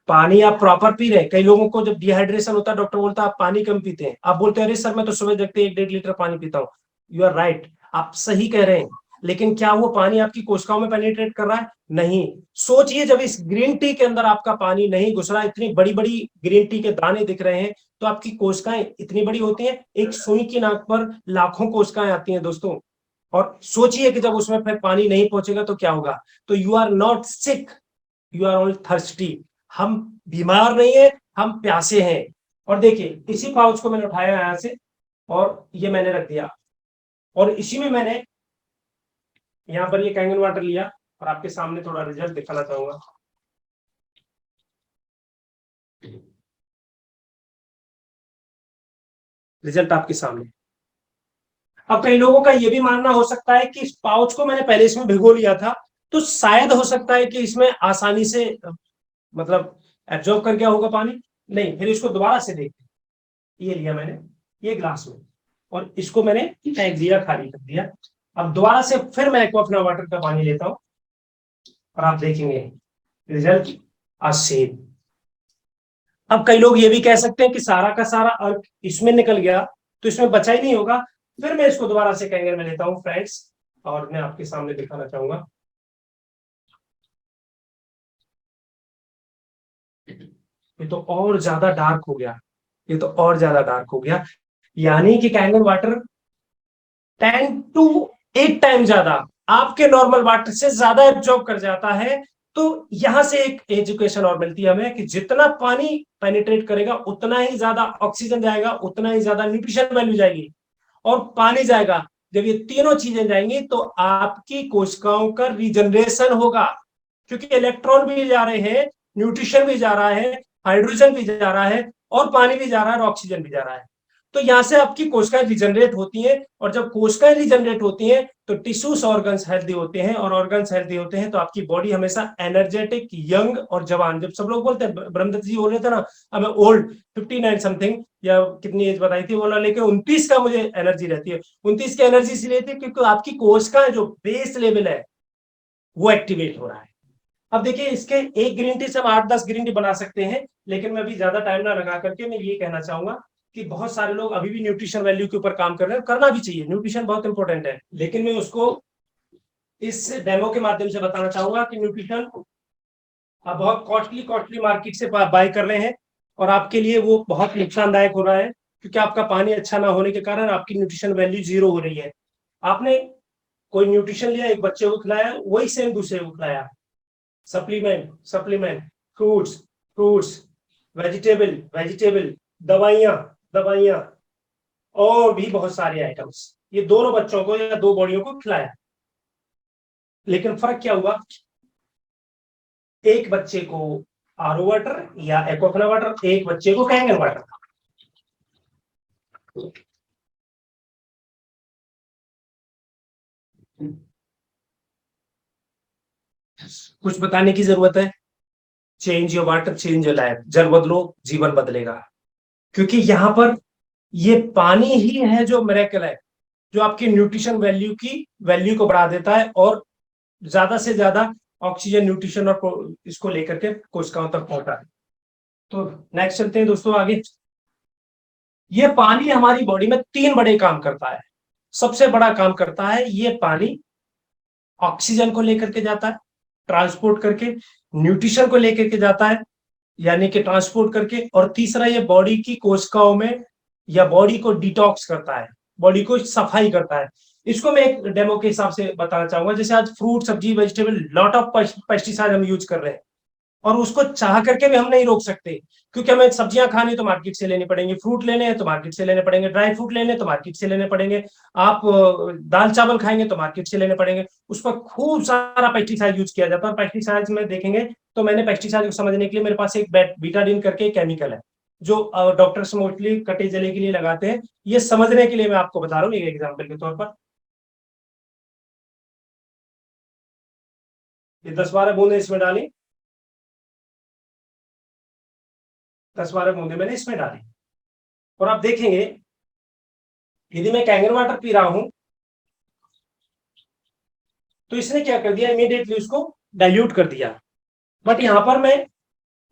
पानी आप प्रॉपर पी रहे हैं। कई लोगों को जब डिहाइड्रेशन होता है डॉक्टर बोलता है आप पानी कम पीते हैं, आप बोलते हैं अरे सर मैं तो सुबह जगते 1-1.5 लीटर पानी पीता हूँ। यू आर राइट, आप सही कह रहे हैं, लेकिन क्या वो पानी आपकी कोशिकाओं में पेनिट्रेट कर रहा है? नहीं। सोचिए, जब इस ग्रीन टी के अंदर आपका पानी नहीं घुस रहा, इतनी बड़ी बड़ी ग्रीन टी के दाने दिख रहे हैं, तो आपकी कोशिकाएं इतनी बड़ी होती हैं, एक सुई की नाक पर लाखों कोशिकाएं आती हैं दोस्तों। और सोचिए कि जब उसमें फिर पानी नहीं पहुंचेगा तो क्या होगा? तो you are not sick, you are only thirsty. हम बीमार नहीं है, हम प्यासे हैं। और देखिए, इसी पाउच को मैंने उठाया यहां से और ये मैंने रख दिया, और इसी में मैंने यहाँ पर ये कैंगन वाटर लिया, और आपके सामने थोड़ा रिजल्ट दिखाना चाहूंगा। रिजल्ट आपके सामने। अब कई लोगों का ये भी मानना हो सकता है कि इस पाउच को मैंने पहले इसमें भिगो लिया था, तो शायद हो सकता है कि इसमें आसानी से मतलब एब्जॉर्ब कर गया होगा पानी। नहीं, फिर इसको दोबारा से देखते, ये लिया मैंने, ये ग्लास में, और इसको मैंने फेंक दिया, खाली कर दिया। अब दोबारा से फिर मैं एक्वाफना वाटर का पानी लेता हूं, और आप देखेंगे रिजल्ट आज सेम। अब कई लोग ये भी कह सकते हैं कि सारा का सारा अर्क इसमें निकल गया तो इसमें बचा ही नहीं होगा। फिर मैं इसको दोबारा से कैंगन में लेता हूं फ्रेंड्स, और मैं आपके सामने दिखाना चाहूंगा। ये तो और ज्यादा डार्क हो गया, ये तो और ज्यादा डार्क हो गया, यानी कि कैंगन वाटर 10 to 8 टाइम ज्यादा आपके नॉर्मल वाटर से ज्यादा एब्जॉर्ब कर जाता है। तो यहां से एक एजुकेशन और मिलती है हमें कि जितना पानी पेनिट्रेट करेगा उतना ही ज्यादा ऑक्सीजन जाएगा, उतना ही ज्यादा न्यूट्रिशन वैल्यू जाएगी, और पानी जाएगा। जब ये तीनों चीजें जाएंगी तो आपकी कोशिकाओं का रीजनरेशन होगा, क्योंकि इलेक्ट्रॉन भी जा रहे हैं, न्यूट्रिशन भी जा रहा है, हाइड्रोजन भी जा रहा है, और पानी भी जा रहा है, और ऑक्सीजन भी जा रहा है। तो यहां से आपकी कोशिकाएं रिजनरेट होती हैं, और जब कोशिकाएं रिजनरेट होती हैं तो टिश्यूज ऑर्गन्स हेल्दी होते हैं, और ऑर्गन्स हेल्दी होते हैं तो आपकी बॉडी हमेशा एनर्जेटिक, यंग और जवान। जब सब लोग बोलते हैं, ब्रह्मदत्त जी बोल रहे थे ना, अब मैं ओल्ड 59 समथिंग या कितनी एज बताई थी, बोला लेकिन 29 का मुझे एनर्जी रहती है। 29 की एनर्जी इसलिए थी क्योंकि आपकी कोशिका जो बेस लेवल है वो एक्टिवेट हो रहा है। अब देखिए, इसके एक ग्रीन टी से हम 8-10 ग्रीन टी बना सकते हैं, लेकिन मैं अभी ज्यादा टाइम ना लगा करके मैं ये कहना चाहूंगा कि बहुत सारे लोग अभी भी न्यूट्रिशन वैल्यू के ऊपर काम कर रहे हैं, करना भी चाहिए, न्यूट्रिशन बहुत इंपॉर्टेंट है। लेकिन मैं उसको इस डेमो के माध्यम से बताना चाहूंगा कि न्यूट्रिशन आप बहुत कॉस्टली मार्केट से बाय कर रहे हैं, और आपके लिए वो बहुत नुकसानदायक हो रहा है, क्योंकि आपका पानी अच्छा ना होने के कारण आपकी न्यूट्रिशन वैल्यू 0 हो रही है। आपने कोई न्यूट्रिशन लिया, एक बच्चे को खिलाया, वही सेम दूसरे को खिलाया। सप्लीमेंट, फ्रूट्स, वेजिटेबल, दवाइयां, और भी बहुत सारे आइटम्स, ये दोनों बच्चों को या दो बॉडियों को खिलाया, लेकिन फर्क क्या हुआ, एक बच्चे को आरओ वाटर या एक्वाफिना वाटर, एक बच्चे को कैंगन वाटर। कुछ बताने की जरूरत है, change your water change your life, जल बदलो जीवन बदलेगा। क्योंकि यहां पर ये पानी ही है जो मिरेकल है, जो आपकी न्यूट्रिशन वैल्यू को बढ़ा देता है और ज्यादा से ज्यादा ऑक्सीजन, न्यूट्रिशन और इसको लेकर के कोशिकाओं तक पहुंचा है। तो नेक्स्ट चलते हैं दोस्तों आगे। ये पानी हमारी बॉडी में तीन बड़े काम करता है। सबसे बड़ा काम करता है ये पानी, ऑक्सीजन को लेकर के जाता है ट्रांसपोर्ट करके, न्यूट्रिशन को लेकर के जाता है यानी कि ट्रांसपोर्ट करके, और तीसरा ये बॉडी की कोशिकाओं में या बॉडी को डिटॉक्स करता है, बॉडी को सफाई करता है। इसको मैं एक डेमो के हिसाब से बताना चाहूंगा। जैसे आज फ्रूट, सब्जी, वेजिटेबल, लॉट ऑफ पेस्टिसाइड हम यूज कर रहे हैं और उसको चाह करके भी हम नहीं रोक सकते, क्योंकि हमें सब्जियां खानी तो मार्केट से लेनी पड़ेंगी, फ्रूट लेने हैं तो मार्केट से लेने पड़ेंगे, ड्राई फ्रूट लेने तो मार्केट से लेने पड़ेंगे, आप दाल चावल खाएंगे तो मार्केट से लेने पड़ेंगे। उस पर खूब सारा पेस्टिसाइड यूज किया जाता है। और पेस्टिसाइड में देखेंगे तो मैंने पेस्टिसाइड को समझने के लिए मेरे पास एक बीटाडिन करके केमिकल है जो डॉक्टर्स मोस्टली कटे जले के लिए लगाते हैं। ये समझने के लिए मैं आपको बता रहा हूँ एक एग्जाम्पल के तौर पर। ये 10-12 बूंदे इसमें डाली, 10-12 बूंदे मैंने इसमें डाली, और आप देखेंगे यदि मैं कैंगन वाटर पी रहा हूं तो इसने क्या कर दिया, इमीडिएटली उसको डाइल्यूट कर दिया। बट यहां पर मैं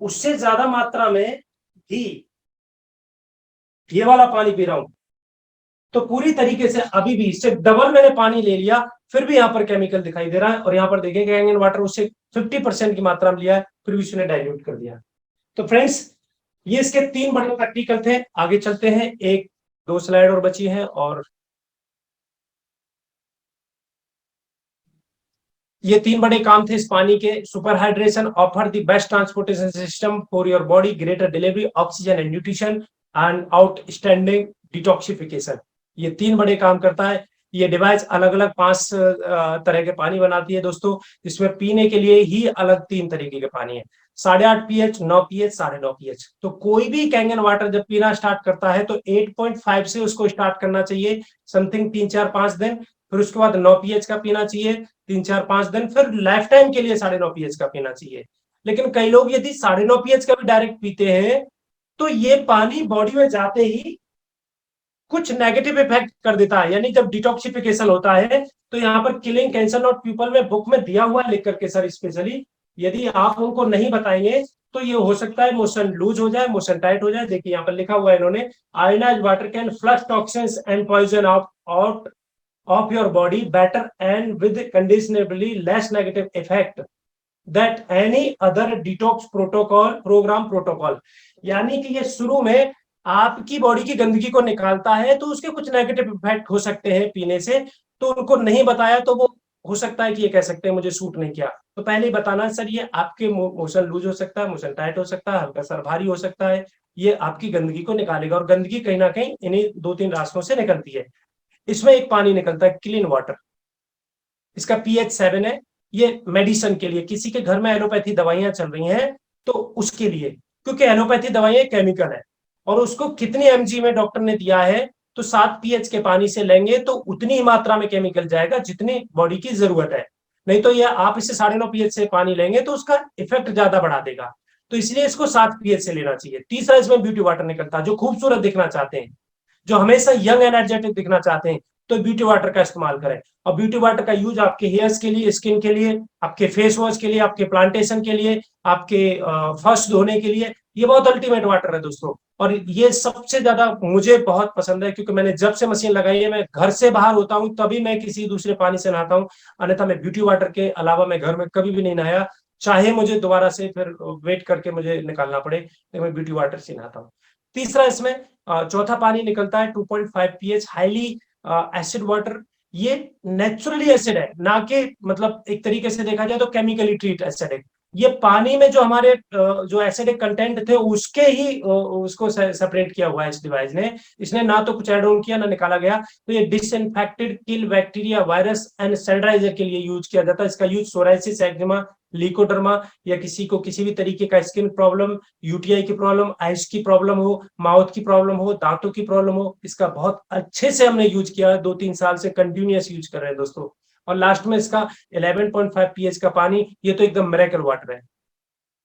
उससे ज्यादा मात्रा में भी ये वाला पानी पी रहा हूं, तो पूरी तरीके से अभी भी इससे डबल मैंने पानी ले लिया, फिर भी यहाँ पर केमिकल दिखाई दे रहा है। और यहाँ पर देखेंगे कैंगन वाटर उससे 50% की मात्रा में लिया है, फिर भी उसने डाइल्यूट कर दिया। तो फ्रेंड्स, ये इसके तीन बड़े प्रैक्टिकल थे। आगे चलते हैं, एक दो स्लाइड और बची है, और ये तीन बड़े काम थे इस पानी के। Super hydration offer the best transportation system for your body, greater delivery oxygen and nutrition and outstanding detoxification. ये तीन बड़े काम करता है। ये डिवाइस अलग अलग 5 तरह के पानी बनाती है दोस्तों, जिसमें पीने के लिए ही अलग 3 तरीके के पानी है, 8.5 pH, 9 pH, 9.5 pH। तो कोई भी कैंगन वाटर जब पीना स्टार्ट करता है तो 8.5 से उसको स्टार्ट करना चाहिए, समथिंग 3-4-5 दिन। फिर उसके बाद 9 pH का पीना चाहिए 3-4-5 दिन, फिर लाइफ टाइम के लिए 9.5 pH का पीना चाहिए। लेकिन कई लोग यदि 9.5 pH का भी डायरेक्ट पीते हैं तो ये पानी बॉडी में जाते ही कुछ नेगेटिव इफेक्ट कर देता है, यानी जब डिटॉक्सिफिकेशन होता है तो यहाँ पर किलिंग कैंसर नॉट पीपल में बुक में दिया हुआ है लिख करके सर, स्पेशली यदि आप उनको नहीं बताएंगे तो ये हो सकता है मोशन लूज हो जाए, मोशन टाइट हो जाए। देखिए यहाँ पर लिखा हुआ है इन्होंने, ionise water can flush toxins and poison out of your body better and with considerably less negative effect that any other detox protocol. यानी कि ये शुरू में आपकी बॉडी की गंदगी को निकालता है, तो उसके कुछ नेगेटिव इफेक्ट हो सकते हैं पीने से, तो उनको नहीं बताया तो वो हो सकता है कि ये कह सकते हैं मुझे सूट नहीं किया। तो पहले ही बताना सर, ये आपके मोशन लूज हो सकता है, मोशन टाइट हो सकता है, हल्का सर भारी हो सकता है, ये आपकी गंदगी को निकालेगा। और गंदगी कहीं ना कहीं इन्हीं 2-3 रास्तों से निकलती है। इसमें एक पानी निकलता है क्लीन वाटर, इसका pH 7 है। ये मेडिसिन के लिए, किसी के घर में एलोपैथी दवाइयां चल रही हैं तो उसके लिए, क्योंकि एलोपैथी दवाइयां केमिकल है और उसको कितनी mg में डॉक्टर ने दिया है, तो 7 pH के पानी से लेंगे तो उतनी ही मात्रा में केमिकल जाएगा जितनी बॉडी की जरूरत है। नहीं तो ये आप इसे 9.5 pH से पानी लेंगे तो उसका इफेक्ट ज्यादा बढ़ा देगा, तो इसलिए इसको 7 pH से लेना चाहिए। तीसरा इसमें ब्यूटी वाटर निकलता है, जो खूबसूरत दिखना चाहते हैं, जो हमेशा यंग एनर्जेटिक दिखना चाहते हैं, तो ब्यूटी वाटर का इस्तेमाल करें। और ब्यूटी वाटर का यूज आपके हेयर्स के लिए, स्किन के लिए, आपके फेस वॉश के लिए, आपके प्लांटेशन के लिए, आपके फर्श धोने के लिए, ये बहुत अल्टीमेट वाटर है दोस्तों। और ये सबसे ज्यादा मुझे बहुत पसंद है, क्योंकि मैंने जब से मशीन लगाई है, मैं घर से बाहर होता हूँ तभी मैं किसी दूसरे पानी से नहाता हूँ, अन्यथा मैं ब्यूटी वाटर के अलावा मैं घर में कभी भी नहीं नहाया, चाहे मुझे दोबारा से फिर वेट करके मुझे निकालना पड़े, लेकिन मैं ब्यूटी वाटर से नहाता हूँ। तीसरा इसमें चौथा पानी निकलता है 2.5 pH हाईली एसिड वाटर। ये नेचुरली एसिड है, ना कि मतलब एक तरीके से देखा जाए तो केमिकली ट्रीट एसिड है। ये पानी में जो हमारे जो एसिडिक कंटेंट थे उसके ही उसको सेपरेट किया हुआ है इस डिवाइस ने। इसने ना तो कुछ ऐड ऑन किया ना निकाला गया। तो ये disinfected, kill bacteria, virus and sanitiser के लिए यूज किया जाता है। इसका यूज सोराइसिस, एक्जिमा, लिकोडर्मा या किसी को किसी भी तरीके का स्किन प्रॉब्लम, यूटीआई की प्रॉब्लम, आइस की प्रॉब्लम हो, माउथ की प्रॉब्लम हो, दांतों की प्रॉब्लम हो, इसका बहुत अच्छे से हमने यूज किया। 2-3 साल से कंटिन्यूअस यूज कर रहे हैं दोस्तों। और लास्ट में इसका 11.5 पीएच का पानी, ये तो एकदम मिरेकल वाटर है।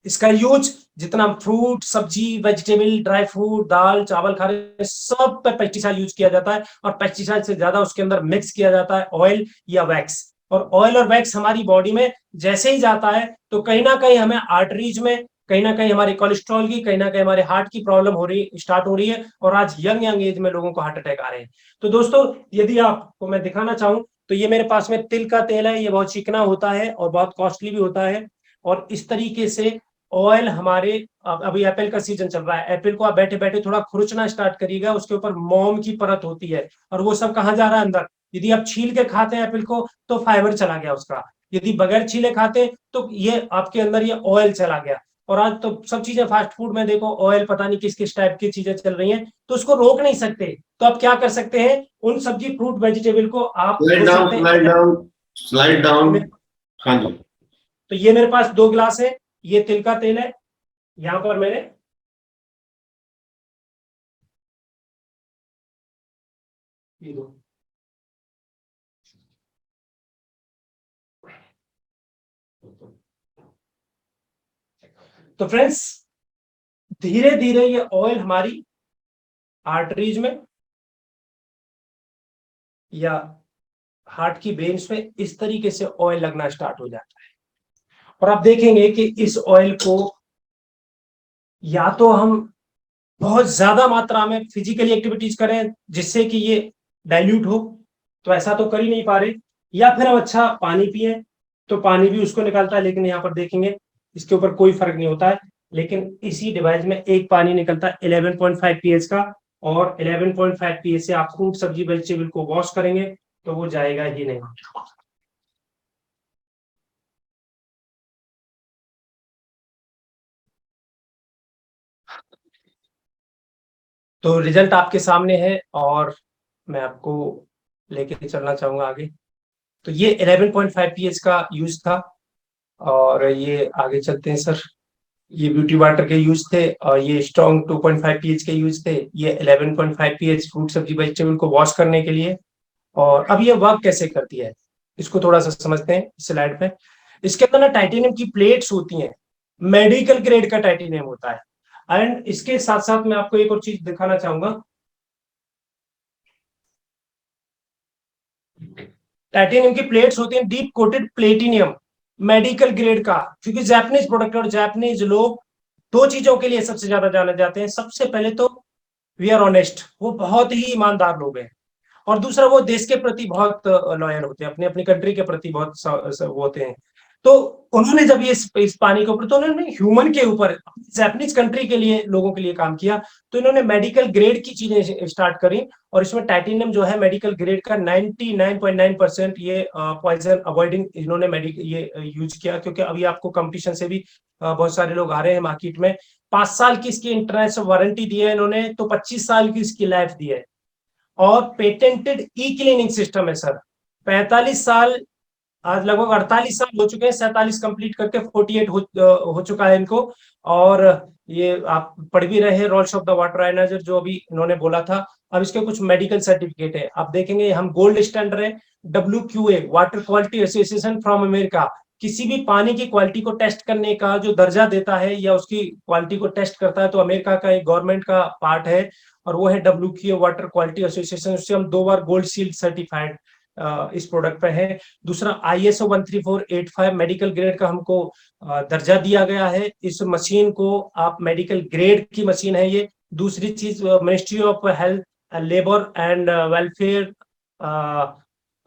इसका यूज जितना फ्रूट, सब्जी, वेजिटेबल, ड्राई फ्रूट, दाल, चावल खा रहे सब पे पेस्टिसाइड यूज किया जाता है। और पेस्टिसाइड से ज्यादा उसके अंदर मिक्स किया जाता है ऑयल या वैक्स। और ऑयल और वैक्स हमारी बॉडी में जैसे ही जाता है तो कहीं ना कहीं हमें आर्टरीज में, कहीं ना कहीं हमारे कोलेस्ट्रॉल की, कहीं ना कहीं हमारे हार्ट की प्रॉब्लम हो रही स्टार्ट हो रही है। और आज यंग यंग एज में लोगों को हार्ट अटैक आ रहे हैं। तो दोस्तों, यदि आपको मैं दिखाना चाहूं तो ये मेरे पास में तिल का तेल है। ये बहुत चिकना होता है और बहुत कॉस्टली भी होता है। और इस तरीके से ऑयल हमारे, अभी एप्पल का सीजन चल रहा है, एप्पल को आप बैठे बैठे थोड़ा खुरचना स्टार्ट करिएगा, उसके ऊपर मोम की परत होती है और वो सब कहाँ जा रहा है? अंदर। यदि आप छील के खाते हैं एप्पल को तो फाइबर चला गया उसका। यदि बगैर छीले खाते हैं तो ये आपके अंदर ये ऑयल चला गया। और आज तो सब चीजें फास्ट फूड में देखो ऑयल पता नहीं किस किस टाइप की चीजें चल रही हैं, तो उसको रोक नहीं सकते। तो आप क्या कर सकते हैं? उन सब्जी, फ्रूट, वेजिटेबल को आप स्लाइड धो डाउन, सकते स्लाइड हैं। Down, slide down. मेरे- हाँ जी। तो ये मेरे पास 2 गिलास है, ये तिल का तेल है। यहाँ पर मैंने ये दो। तो फ्रेंड्स, धीरे धीरे ये ऑयल हमारी आर्टरीज में या हार्ट की वेन्स में इस तरीके से ऑयल लगना स्टार्ट हो जाता है। और आप देखेंगे कि इस ऑयल को या तो हम बहुत ज्यादा मात्रा में फिजिकली एक्टिविटीज करें जिससे कि ये डाइल्यूट हो, तो ऐसा तो कर ही नहीं पा रहे। या फिर हम अच्छा पानी पिए तो पानी भी उसको निकालता है। लेकिन यहाँ पर देखेंगे इसके ऊपर कोई फर्क नहीं होता है। लेकिन इसी डिवाइस में एक पानी निकलता है 11.5 पीएच का। और 11.5 पीएच से आप फ्रूट, सब्जी, वेजिटेबल को वॉश करेंगे तो वो जाएगा ही नहीं। तो रिजल्ट आपके सामने है और मैं आपको लेके चलना चाहूंगा आगे। तो ये 11.5 पीएच का यूज था। और ये आगे चलते हैं सर। ये ब्यूटी वाटर के यूज थे और ये स्ट्रॉन्ग 2.5 पीएच के यूज थे। ये 11.5 पीएच फ्रूट, सब्जी, वेजिटेबल को वॉश करने के लिए। और अब ये वर्क कैसे करती है इसको थोड़ा सा समझते हैं इस स्लाइड पे। इसके अंदर ना टाइटेनियम की प्लेट्स होती हैं, मेडिकल ग्रेड का टाइटेनियम होता है। एंड इसके साथ साथ मैं आपको एक और चीज दिखाना चाहूंगा। टाइटेनियम की प्लेट्स होती हैं deep coated platinum, medical grade का। क्योंकि जापानीज प्रोडक्ट और जापानीज लोग 2 चीजों के लिए सबसे ज्यादा जाने जाते हैं। सबसे पहले तो वी आर ऑनेस्ट, वो बहुत ही ईमानदार लोग हैं। और दूसरा, वो देश के प्रति बहुत लॉयल होते हैं, अपनी अपनी कंट्री के प्रति बहुत वो होते हैं। तो उन्होंने जब ये इस पानी के ऊपर, तो उन्होंने ह्यूमन के ऊपर, जापानीज कंट्री के लिए, लोगों के लिए काम किया। तो इन्होंने मेडिकल ग्रेड की चीजें स्टार्ट करी। और इसमें टाइटेनियम जो है मेडिकल ग्रेड का 99.9% ये पॉइजन अवॉइडिंग इन्होंने ये यूज किया। क्योंकि अभी आपको कंपटीशन से भी बहुत सारे लोग आ रहे हैं मार्केट में। 5 साल की इसकी इंटरनेशनल वारंटी दी है इन्होंने, तो 25 साल की इसकी लाइफ दी है। और पेटेंटेड ई क्लीनिंग सिस्टम है सर। 45 साल, आज लगभग 48 साल हो चुके हैं, 47 कंप्लीट करके 48 हो चुका है इनको। और ये आप पढ़ भी रहे हैं, roles of the water ioniser जो अभी इन्होंने बोला था। अब इसके कुछ मेडिकल सर्टिफिकेट है, आप देखेंगे हम गोल्ड स्टैंडर्ड है, WQA water quality association from America. किसी भी पानी की क्वालिटी को टेस्ट करने का जो दर्जा देता है या उसकी क्वालिटी को टेस्ट करता है, तो अमेरिका का एक गवर्नमेंट का पार्ट है। और वो है WQA वाटर क्वालिटी एसोसिएशन। उससे हम 2 बार गोल्ड सील्ड सर्टिफाइड इस प्रोडक्ट पे है। दूसरा, ISO 13485 मेडिकल ग्रेड का हमको दर्जा दिया गया है। इस मशीन को आप, मेडिकल ग्रेड की मशीन है ये। दूसरी चीज, ministry of health, labour and welfare,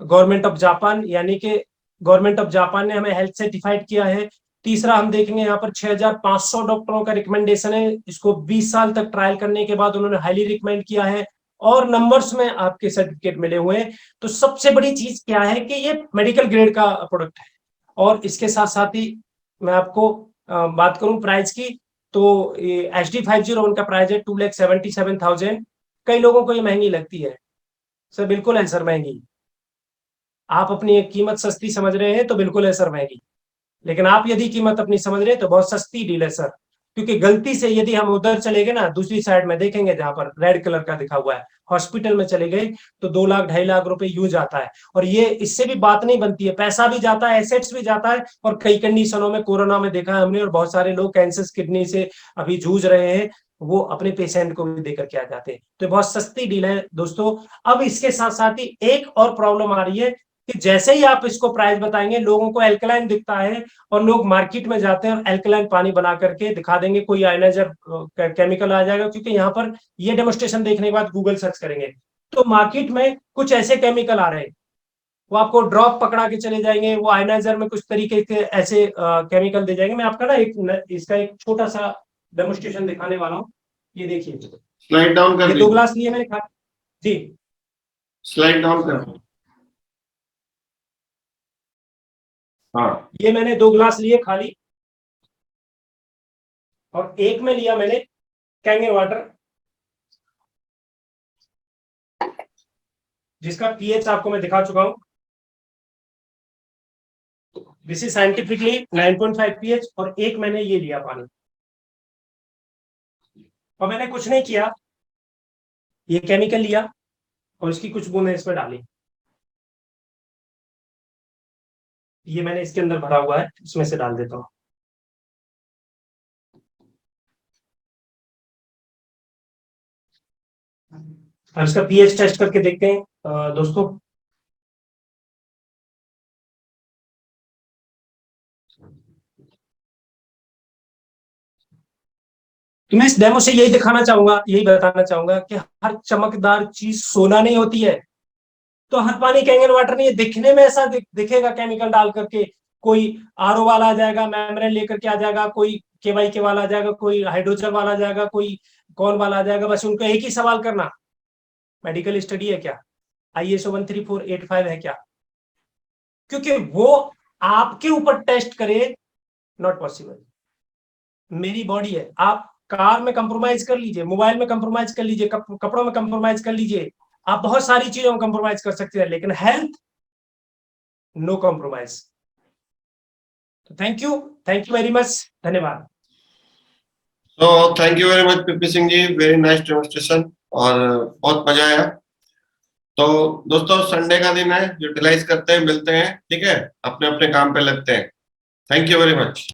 government of Japan, यानी कि गवर्नमेंट ऑफ जापान ने हमें हेल्थ सर्टिफाइड किया है। तीसरा, हम देखेंगे यहाँ पर 6500 डॉक्टरों का रिकमेंडेशन है। इसको 20 साल तक ट्रायल करने के बाद उन्होंने हाईली रिकमेंड किया है। और नंबर्स में आपके सर्टिफिकेट मिले हुए हैं। तो सबसे बड़ी चीज क्या है कि ये मेडिकल ग्रेड का प्रोडक्ट है। और इसके साथ साथ ही मैं आपको बात करूं प्राइस की, तो HD 50 उनका प्राइस है 2,77,000। कई लोगों को ये महंगी लगती है सर, बिल्कुल है सर महंगी। आप अपनी कीमत सस्ती समझ रहे हैं तो बिल्कुल है सर महंगी, लेकिन आप यदि कीमत अपनी समझ रहे हैं तो बहुत सस्ती डील है सर। क्योंकि गलती से यदि हम उधर चले गए ना, दूसरी साइड में देखेंगे जहां पर रेड कलर का दिखा हुआ है, हॉस्पिटल में चले गए तो 2 लाख 2.5 लाख रुपए यूं जाता है। और ये इससे भी बात नहीं बनती है, पैसा भी जाता है, एसेट्स भी जाता है। और कई कंडीशनों में कोरोना में देखा है हमने, और बहुत सारे लोग कैंसर किडनी से अभी जूझ रहे हैं, वो अपने पेशेंट को भी देकर के आ जाते हैं। तो बहुत सस्ती डील है दोस्तों। अब इसके साथ साथ ही एक और प्रॉब्लम आ रही है कि जैसे ही आप इसको प्राइस बताएंगे, लोगों को एल्कलाइन दिखता है और लोग मार्केट में जाते हैं और एल्कलाइन पानी बना करके दिखा देंगे, कोई आयनाइजर केमिकल आ जाएगा। क्योंकि यहाँ पर ये डेमोस्ट्रेशन देखने के बाद गूगल सर्च करेंगे तो मार्केट में कुछ ऐसे केमिकल आ रहे हैं, वो आपको ड्रॉप पकड़ा के चले जाएंगे, वो आयनाइजर में कुछ तरीके के ऐसे केमिकल दे जाएंगे। मैं आपका ना इसका एक छोटा सा डेमोस्ट्रेशन दिखाने वाला हूँ। ये देखिए, स्लाइड डाउन कर ये 2 दीजिए, ग्लास लिए मैंने खा जी। स्लाइड डाउन कर दीजिए। हाँ, ये मैंने 2 ग्लास लिए खाली, और एक में लिया मैंने कैंगन वाटर, जिसका पीएच आपको मैं दिखा चुका हूं। This is scientifically 9.5 pH. और एक मैंने ये लिया पानी, और मैंने कुछ नहीं किया, ये केमिकल लिया और इसकी कुछ बूंदें इसमें डाली। ये मैंने इसके अंदर भरा हुआ है, इसमें से डाल देता हूँ। अब इसका पीएच टेस्ट करके देखते हैं दोस्तों। तो मैं इस डेमो से यही दिखाना चाहूंगा, यही बताना चाहूंगा कि हर चमकदार चीज सोना नहीं होती है। तो हर पानी कैंगन वाटर नहीं है, दिखने में ऐसा दिखेगा केमिकल डाल करके। कोई आरओ वाला आ जाएगा, मेम्ब्रेन लेकर के आ जाएगा, कोई केवाई के वाला आ जाएगा, कोई हाइड्रोजन वाला आ जाएगा, कोई कौन वाला आ जाएगा। बस उनको एक ही सवाल करना, मेडिकल स्टडी है क्या, ISO 13485 है क्या। क्योंकि वो आपके ऊपर टेस्ट करे, नॉट पॉसिबल। मेरी बॉडी है, आप कार में कंप्रोमाइज कर लीजिए, मोबाइल में कंप्रोमाइज कर लीजिए, कपड़ों में कंप्रोमाइज कर लीजिए, आप बहुत सारी चीजों में कंप्रोमाइज कर सकते हैं, लेकिन health no compromise. Thank you very much, धन्यवाद। तो thank you very much PP Singh ji, very nice demonstration, और बहुत मजा आया। तो दोस्तों, संडे का दिन है, यूटिलाइज करते हैं, मिलते हैं, ठीक है, अपने अपने काम पे लगते हैं। Thank you very much.